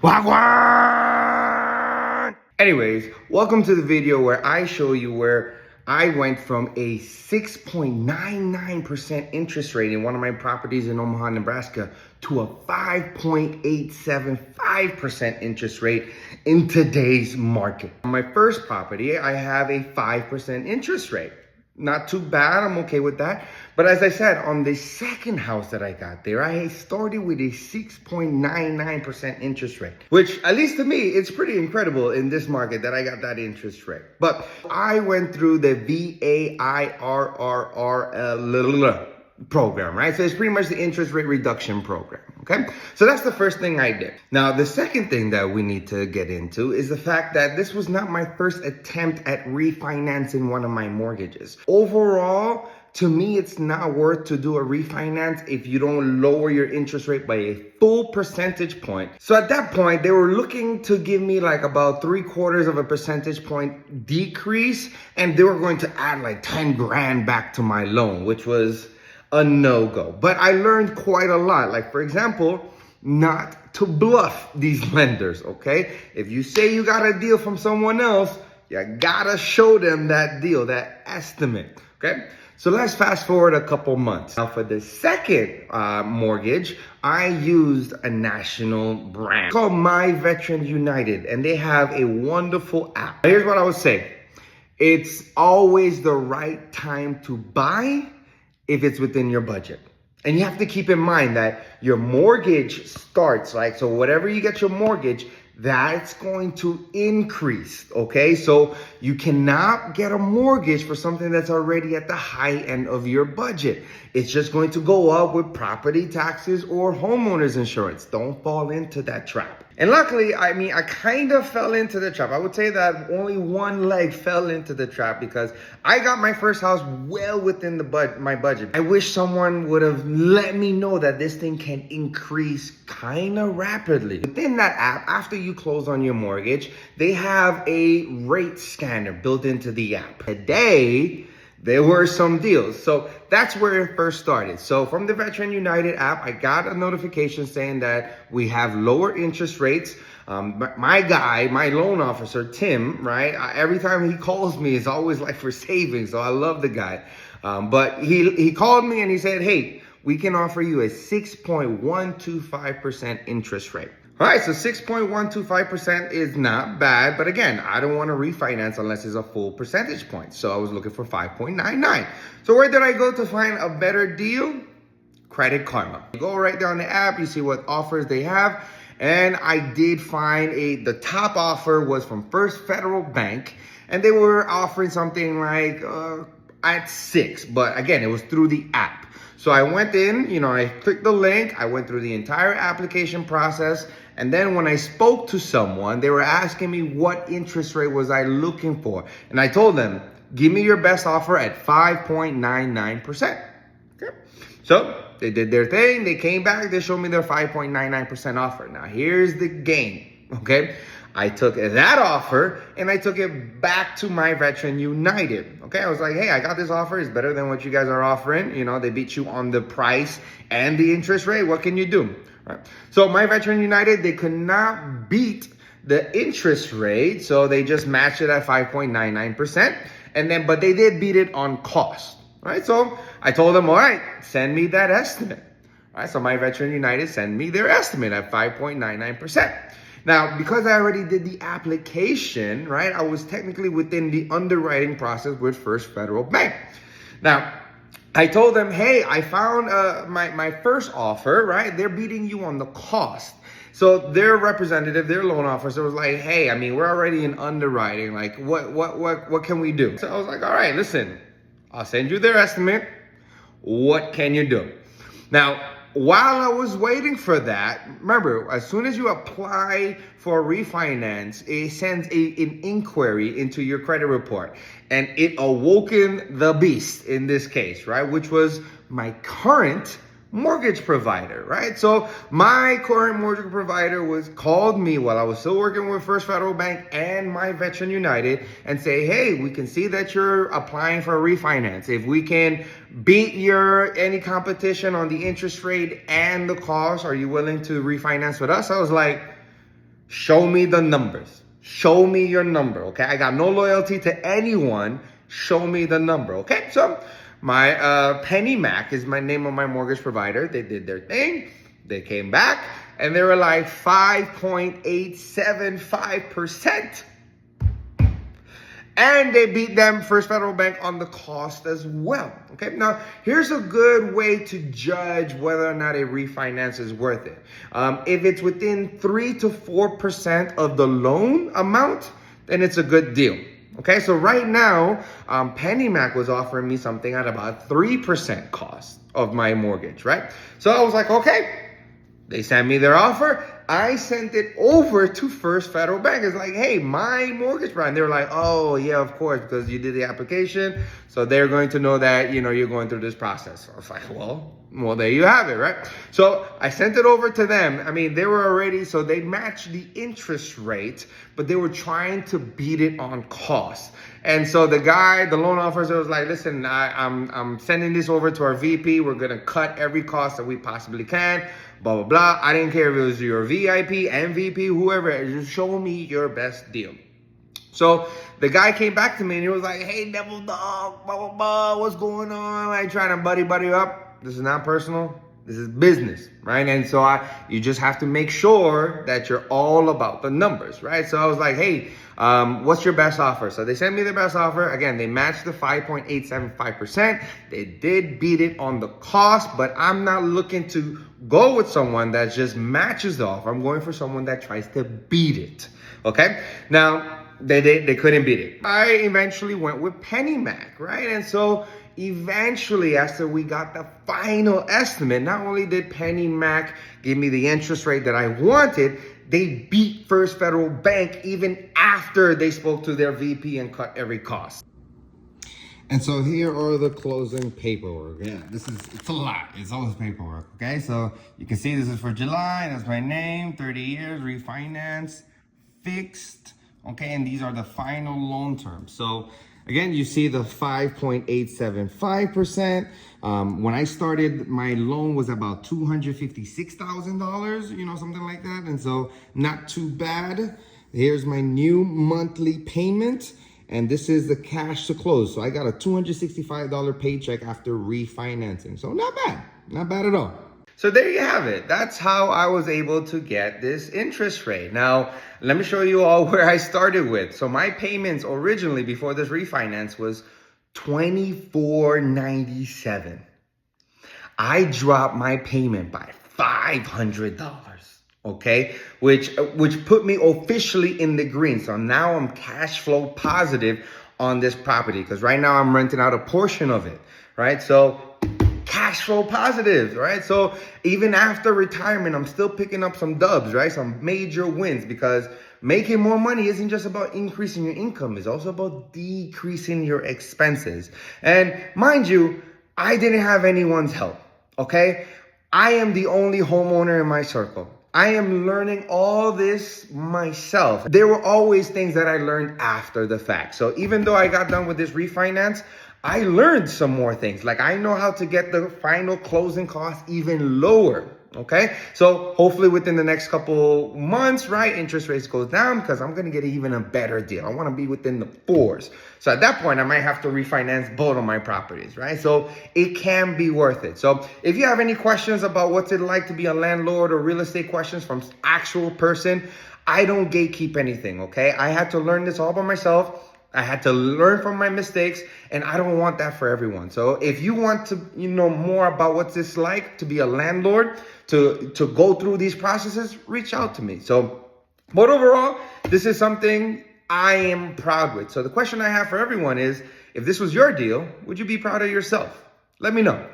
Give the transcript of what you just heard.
Wagwan! Anyways, welcome to the video where I show you where I went from a 6.99% interest rate in one of my properties in Omaha, Nebraska to a 5.875% interest rate in today's market. On my first property, I have a 5% interest rate. Not too bad, I'm okay with that. But as I said, on the second house that I got there, I started with a 6.99% interest rate, which at least to me, it's pretty incredible in this market that I got that interest rate. But I went through the VAIRRR program, right? So it's pretty much the interest rate reduction program, okay? So that's the first thing I did. Now, the second thing that we need to get into is the fact that this was not my first attempt at refinancing one of my mortgages. Overall, to me, it's not worth to do a refinance if you don't lower your interest rate by a full percentage point. So at that point, they were looking to give me like about 3/4 of a percentage point decrease, and they were going to add like 10 grand back to my loan, which was a no-go. But I learned quite a lot. Like, for example, not to bluff these lenders, okay? If you say you got a deal from someone else, you gotta show them that deal, that estimate, okay? So let's fast forward a couple months. Now for the second mortgage, I used a national brand called My Veteran United, and they have a wonderful app. Here's what I would say. It's always the right time to buy if it's within your budget. And you have to keep in mind that your mortgage starts, like, so whatever you get your mortgage, that's going to increase, okay? So you cannot get a mortgage for something that's already at the high end of your budget. It's just going to go up with property taxes or homeowners insurance. Don't fall into that trap. And luckily, I kind of fell into the trap. I would say that only one leg fell into the trap because I got my first house well within my budget. I wish someone would have let me know that this thing can increase kind of rapidly. Within that app, after you close on your mortgage, they have a rate scanner built into the app. Today, there were some deals. So that's where it first started. So from the Veteran United app, I got a notification saying that we have lower interest rates. My guy, my loan officer, Tim, right? Every time he calls me, it's always like for savings. So I love the guy. But he called me and he said, hey, we can offer you a 6.125% interest rate. All right, so 6.125% is not bad, but again, I don't want to refinance unless it's a full percentage point. So I was looking for 5.99. So where did I go to find a better deal? Credit Karma. You go right there on the app, you see what offers they have. And I did find the top offer was from First Federal Bank, and they were offering something like at 6, but again, it was through the app. So I went in, I clicked the link, I went through the entire application process, and then when I spoke to someone, they were asking me what interest rate was I looking for. And I told them, give me your best offer at 5.99%. Okay. So they did their thing, they came back, they showed me their 5.99% offer. Now here's the game, okay? I took that offer and I took it back to My Veteran United. Okay, I was like, hey, I got this offer. It's better than what you guys are offering. They beat you on the price and the interest rate. What can you do? Right. So My Veteran United, they could not beat the interest rate. So they just matched it at 5.99%. But they did beat it on cost. Right. So I told them, all right, send me that estimate. All right. So My Veteran United sent me their estimate at 5.99%. Now, because I already did the application, right, I was technically within the underwriting process with First Federal Bank. Now, I told them, hey, I found my first offer, right? They're beating you on the cost. So their representative, their loan officer was like, hey, we're already in underwriting. Like, what can we do? So I was like, all right, listen, I'll send you their estimate. What can you do? Now, while I was waiting for that, remember, as soon as you apply for a refinance, it sends an inquiry into your credit report. And it awoken the beast in this case, right? Which was my current mortgage provider, right? So my current mortgage provider called me while I was still working with First Federal Bank and My Veteran United and say, hey, we can see that you're applying for a refinance. If we can beat any competition on the interest rate and the cost, are you willing to refinance with us? I was like, Show me the numbers. Show me your number, okay? I got no loyalty to anyone. Show me the number, okay? So my PennyMac is my name of my mortgage provider. They did their thing. They came back and they were like 5.875%. And they beat them, First Federal Bank, on the cost as well. Okay, now here's a good way to judge whether or not a refinance is worth it. If it's within 3 to 4% of the loan amount, then it's a good deal. Okay, so right now, PennyMac was offering me something at about 3% cost of my mortgage, right? So I was like, okay. They sent me their offer. I sent it over to First Federal Bank. It's like, hey, my mortgage provider. And they were like, oh, yeah, of course, because you did the application. So they're going to know that, you're going through this process. So I was like, well, there you have it, right? So I sent it over to them. I mean, they were already, so they matched the interest rate, but they were trying to beat it on cost. And so the loan officer was like, listen, I'm sending this over to our VP. We're going to cut every cost that we possibly can. Blah, blah, blah. I didn't care if it was your VIP, MVP, whoever. Just show me your best deal. So the guy came back to me and he was like, hey, devil dog, blah, blah, blah. What's going on? I ain't trying to buddy up. This is not personal. This is business, right? And so you just have to make sure that you're all about the numbers, right? So I was like, hey, what's your best offer? So they sent me their best offer. Again, they matched the 5.875%. They did beat it on the cost, but I'm not looking to go with someone that just matches the offer. I'm going for someone that tries to beat it, okay? Now, they couldn't beat it. I eventually went with PennyMac, right? And so eventually, after we got the final estimate, not only did PennyMac give me the interest rate that I wanted, they beat First Federal Bank even after they spoke to their VP and cut every cost. And so here are the closing paperwork. Yeah, it's a lot. It's all this paperwork, okay? So you can see this is for July. That's my name, 30 years, refinance, fixed, okay? And these are the final loan terms. So again, you see the 5.875%. When I started, my loan was about $256,000, something like that. And so not too bad. Here's my new monthly payment. And this is the cash to close. So I got a $265 paycheck after refinancing. So not bad at all. So there you have it. That's how I was able to get this interest rate. Now, let me show you all where I started with. So my payments originally before this refinance was $24.97. I dropped my payment by $500. Okay, which put me officially in the green. So now I'm cash flow positive on this property because right now I'm renting out a portion of it, right? So cash flow positive, right? So even after retirement, I'm still picking up some dubs, right? Some major wins because making more money isn't just about increasing your income. It's also about decreasing your expenses. And mind you, I didn't have anyone's help, okay? I am the only homeowner in my circle. I am learning all this myself. There were always things that I learned after the fact. So even though I got done with this refinance, I learned some more things. Like I know how to get the final closing cost even lower. Okay, so hopefully within the next couple months, right, interest rates goes down because I'm gonna get even a better deal. I want to be within the 4s. So at that point, I might have to refinance both of my properties, right? So it can be worth it. So if you have any questions about what's it like to be a landlord or real estate questions from actual person, I don't gatekeep anything. Okay, I had to learn this all by myself. I had to learn from my mistakes, and I don't want that for everyone. So if you want to know more about what's this like to be a landlord, to go through these processes, reach out to me. So, but overall, this is something I am proud with. So the question I have for everyone is, if this was your deal, would you be proud of yourself? Let me know.